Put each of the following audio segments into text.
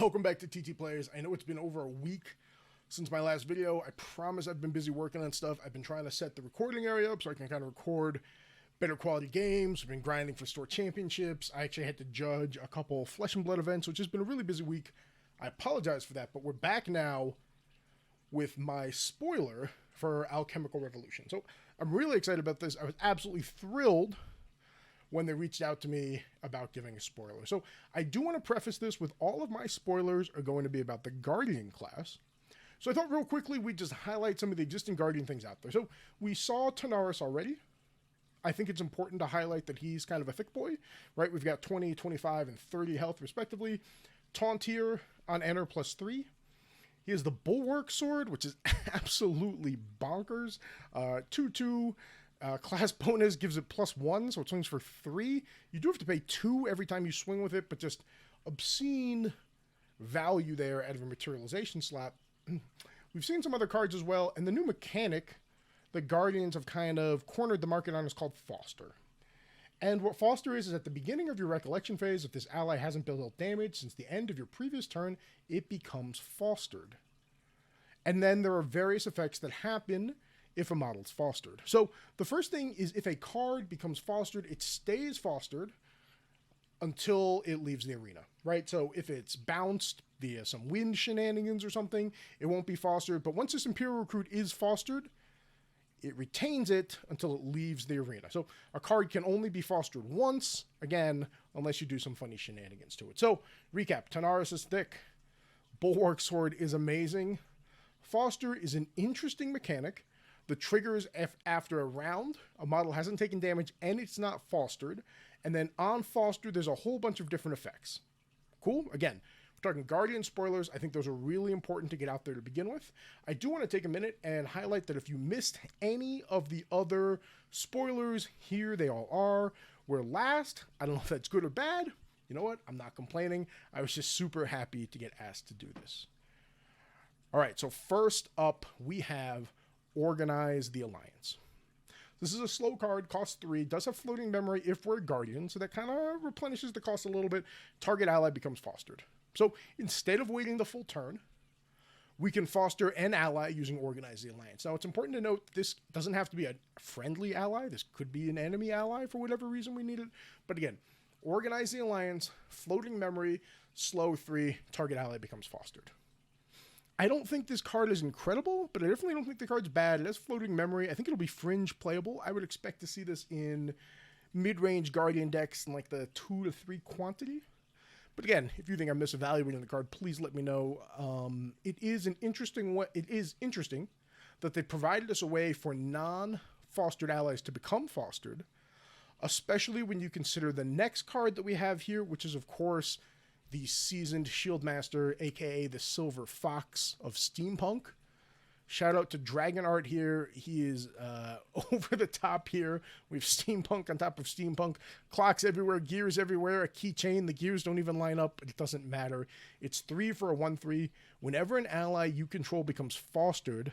Welcome back to TT Players. I know it's been over a week since my last video. I promise I've been busy working on stuff. I've been trying to set the recording area up so I can kind of record better quality games. I've been grinding for store championships. I actually had to judge a couple Flesh and Blood events, which has been a really busy week. I apologize for that, but we're back now with my spoiler for Alchemical Revolution. So I'm really excited about this. I was absolutely thrilled when they reached out to me about giving a spoiler. So I do want to preface this with all of my spoilers are going to be about the Guardian class. So I thought real quickly we'd just highlight some of the existing Guardian things out there. So we saw Tanaris already. I think it's important to highlight that he's kind of a thick boy, right? We've got 20, 25, and 30 health respectively. Tauntier on enter +3. He has the Bulwark Sword, which is absolutely bonkers. 2/2. Class bonus gives it +1, so it swings for 3. You do have to pay 2 every time you swing with it, but just obscene value there out of a materialization slot. We've seen some other cards as well, and the new mechanic the Guardians have kind of cornered the market on is called Foster. And what Foster is at the beginning of your recollection phase, if this ally hasn't dealt damage since the end of your previous turn, it becomes fostered. And then there are various effects that happen if a model's fostered. So the first thing is if a card becomes fostered, it stays fostered until it leaves the arena, right? So if it's bounced via some wind shenanigans or something, it won't be fostered. But once this Imperial Recruit is fostered, it retains it until it leaves the arena. So a card can only be fostered once, again, unless you do some funny shenanigans to it. So recap, Tanaris is thick. Bulwark Sword is amazing. Foster is an interesting mechanic. The triggers after a round, a model hasn't taken damage and it's not fostered. And then on foster, there's a whole bunch of different effects. Cool? Again, we're talking Guardian spoilers. I think those are really important to get out there to begin with. I do want to take a minute and highlight that if you missed any of the other spoilers, here they all are. We're last. I don't know if that's good or bad. You know what? I'm not complaining. I was just super happy to get asked to do this. All right, so first up, we have Organize the Alliance. This is a slow card, costs 3, does have floating memory if we're a Guardian, so that kind of replenishes the cost a little bit. Target ally becomes fostered. So instead of waiting the full turn, we can foster an ally using Organize the Alliance. Now, it's important to note this doesn't have to be a friendly ally. This could be an enemy ally for whatever reason we need it. But again, Organize the Alliance, floating memory, slow 3, target ally becomes fostered. I don't think this card is incredible, but I definitely don't think the card's bad. It has floating memory. I think it'll be fringe playable. I would expect to see this in mid-range Guardian decks in like the 2 to 3 quantity. But again, if you think I'm misevaluating the card, please let me know. It is interesting that they provided us a way for non-fostered allies to become fostered, especially when you consider the next card that we have here, which is, of course, the Seasoned Shieldmaster, aka the Silver Fox of Steampunk. Shout out to Dragon Art here. He is over the top here. We have Steampunk on top of Steampunk. Clocks everywhere, gears everywhere, a keychain. The gears don't even line up. It doesn't matter. It's 3 for a 1/3. Whenever an ally you control becomes fostered,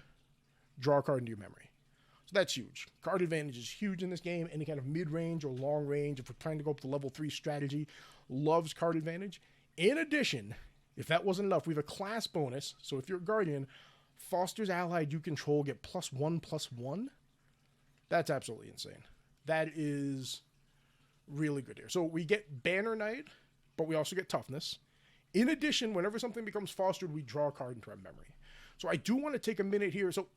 draw a card into your memory. So that's huge. Card advantage is huge in this game. Any kind of mid-range or long range, if we're trying to go up to level 3 strategy, loves card advantage. In addition, if that wasn't enough, we have a class bonus. So if you're a Guardian, fosters allied you control get +1/+1. That's absolutely insane. That is really good here. So we get Banner Knight, but we also get Toughness. In addition, whenever something becomes fostered, we draw a card into our memory. So I do want to take a minute here. So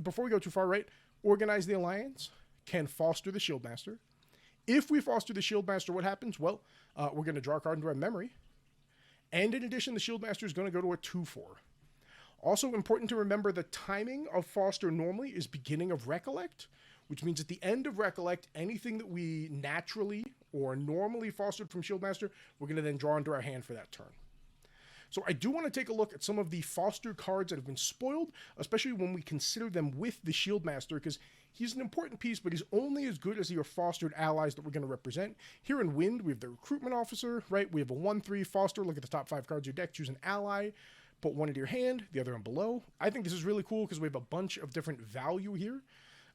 before we go too far, right? Organize the Alliance can foster the Shieldmaster. If we foster the Shieldmaster, what happens? Well, we're going to draw a card into our memory. And in addition, the Shieldmaster is going to go to a 2/4. Also important to remember the timing of Foster normally is beginning of Recollect, which means at the end of Recollect, anything that we naturally or normally fostered from Shieldmaster, we're going to then draw into our hand for that turn. So I do want to take a look at some of the foster cards that have been spoiled, especially when we consider them with the Shieldmaster, because he's an important piece, but he's only as good as your fostered allies that we're going to represent. Here in Wind, we have the Recruitment Officer, right? We have a 1/3 foster. Look at the top 5 cards of your deck. Choose an ally. Put one into your hand, the other one below. I think this is really cool because we have a bunch of different value here.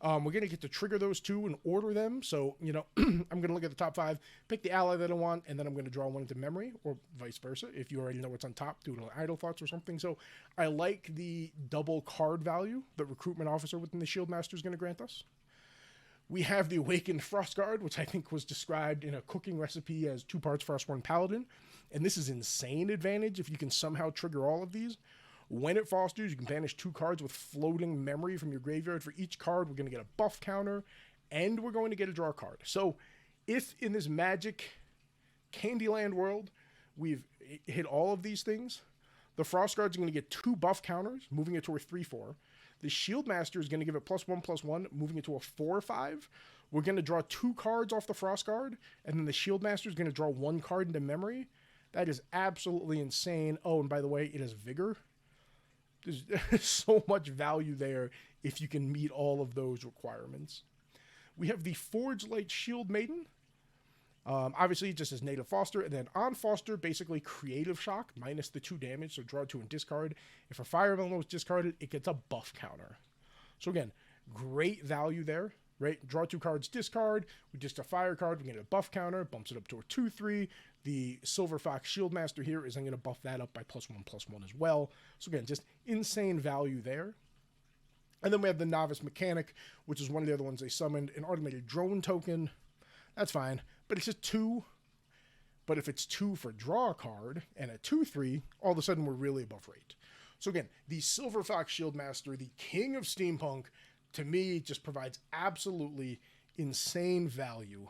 We're going to get to trigger those two and order them. So, you know, I'm going to look at the top 5, pick the ally that I want, and then I'm going to draw one into memory, or vice versa. If you already know what's on top, do it on idle thoughts or something. So I like the double card value that Recruitment Officer within the Shield Master is going to grant us. We have the Awakened Frostguard, which I think was described in a cooking recipe as 2 parts Frostborn Paladin. And this is insane advantage if you can somehow trigger all of these. When it fosters, you can banish 2 cards with floating memory from your graveyard. For each card, we're going to get a buff counter, and we're going to get a draw card. So if in this magic Candyland world, we've hit all of these things, the Frostguard's going to get 2 buff counters, moving it to a 3/4. The Shield Master is going to give it +1/+1, moving it to a 4/5. We're going to draw 2 cards off the Frostguard, and then the Shield Master is going to draw 1 card into memory. That is absolutely insane. Oh, and by the way, it has Vigor. There's so much value there if you can meet all of those requirements. We have the Forge Light Shield Maiden. Obviously, just as native foster, and then on foster, basically creative shock, minus the 2 damage, so draw 2 and discard. If a fire element was discarded, it gets a buff counter. So again, great value there, right? Draw 2 cards, discard. We just a fire card, we get a buff counter, bumps it up to a 2/3. The Silver Fox Shield Master here is I'm going to buff that up by +1/+1 as well. So again, just insane value there. And then we have the Novice Mechanic, which is one of the other ones they summoned, an automated drone token. That's fine, but it's just 2. But if it's 2 for draw a card and a 2/3, all of a sudden we're really above rate. So again, the Silver Fox Shield Master, the king of steampunk, to me just provides absolutely insane value.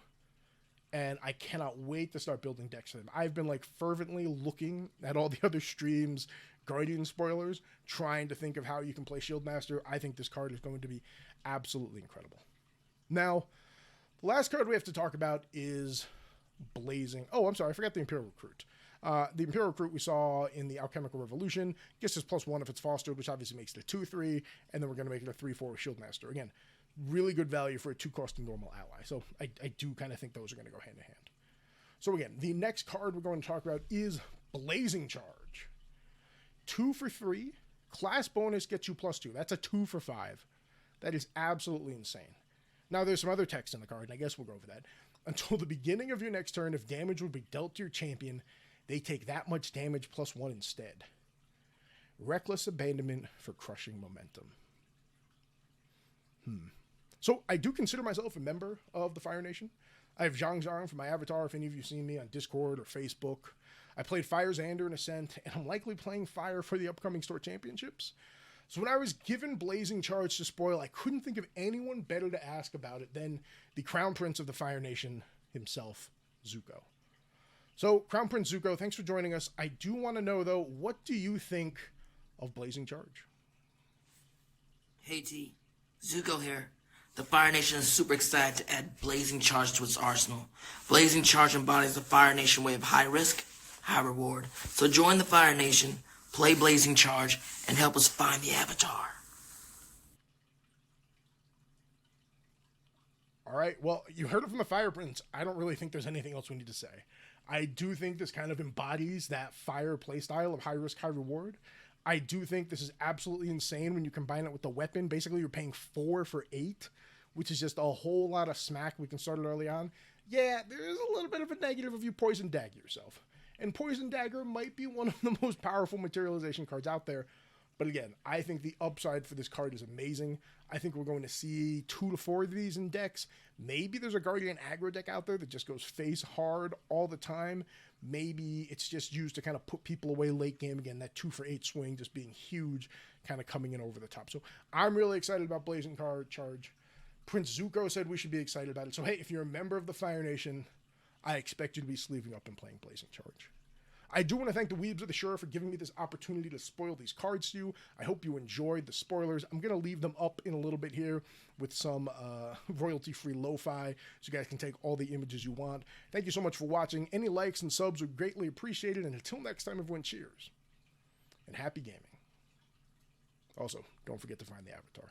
And I cannot wait to start building decks for them. I've been like fervently looking at all the other streams, Guardian spoilers, trying to think of how you can play Shield Master. I think this card is going to be absolutely incredible. Now, the last card we have to talk about is Blazing. Oh, I'm sorry, I forgot the Imperial Recruit. The Imperial Recruit we saw in the Alchemical Revolution gets us +1 if it's fostered, which obviously makes it a 2/3, and then we're going to make it a 3/4 with Shield Master. Again, really good value for a 2-cost normal ally. So I do kind of think those are going to go hand in hand. So again, the next card we're going to talk about is Blazing Charge. 2 for 3. Class bonus gets you +2. That's a 2 for 5. That is absolutely insane. Now there's some other text in the card, and I guess we'll go over that. Until the beginning of your next turn, if damage would be dealt to your champion, they take that much damage +1 instead. Reckless Abandonment for crushing momentum. So I do consider myself a member of the Fire Nation. I have Zhang Zhang for my avatar, if any of you seen me on Discord or Facebook. I played Fire Xander in Ascent, and I'm likely playing Fire for the upcoming Store Championships. So when I was given Blazing Charge to spoil, I couldn't think of anyone better to ask about it than the Crown Prince of the Fire Nation himself, Zuko. So, Crown Prince Zuko, thanks for joining us. I do want to know, though, what do you think of Blazing Charge? Hey T, Zuko here. The Fire Nation is super excited to add Blazing Charge to its arsenal. Blazing Charge embodies the Fire Nation way of high risk, high reward. So join the Fire Nation, play Blazing Charge, and help us find the Avatar. All right, well, you heard it from the Fire Prince. I don't really think there's anything else we need to say. I do think this kind of embodies that Fire playstyle of high risk, high reward. I do think this is absolutely insane when you combine it with the weapon. Basically, you're paying 4 for 8, which is just a whole lot of smack. We can start it early on. Yeah, there is a little bit of a negative if you Poison Dagger yourself. And Poison Dagger might be one of the most powerful materialization cards out there. But again, I think the upside for this card is amazing. I think we're going to see 2 to 4 of these in decks. Maybe there's a Guardian aggro deck out there that just goes face hard all the time. Maybe it's just used to kind of put people away late game. Again, that 2 for 8 swing just being huge, kind of coming in over the top. So I'm really excited about Blazing Charge. Prince Zuko said we should be excited about it. So hey, if you're a member of the Fire Nation, I expect you to be sleeving up and playing Blazing Charge. I do want to thank the Weebs of the Shore for giving me this opportunity to spoil these cards to you. I hope you enjoyed the spoilers. I'm going to leave them up in a little bit here with some royalty-free lo-fi so you guys can take all the images you want. Thank you so much for watching. Any likes and subs are greatly appreciated. And until next time, everyone, cheers and happy gaming. Also, don't forget to find the Avatar.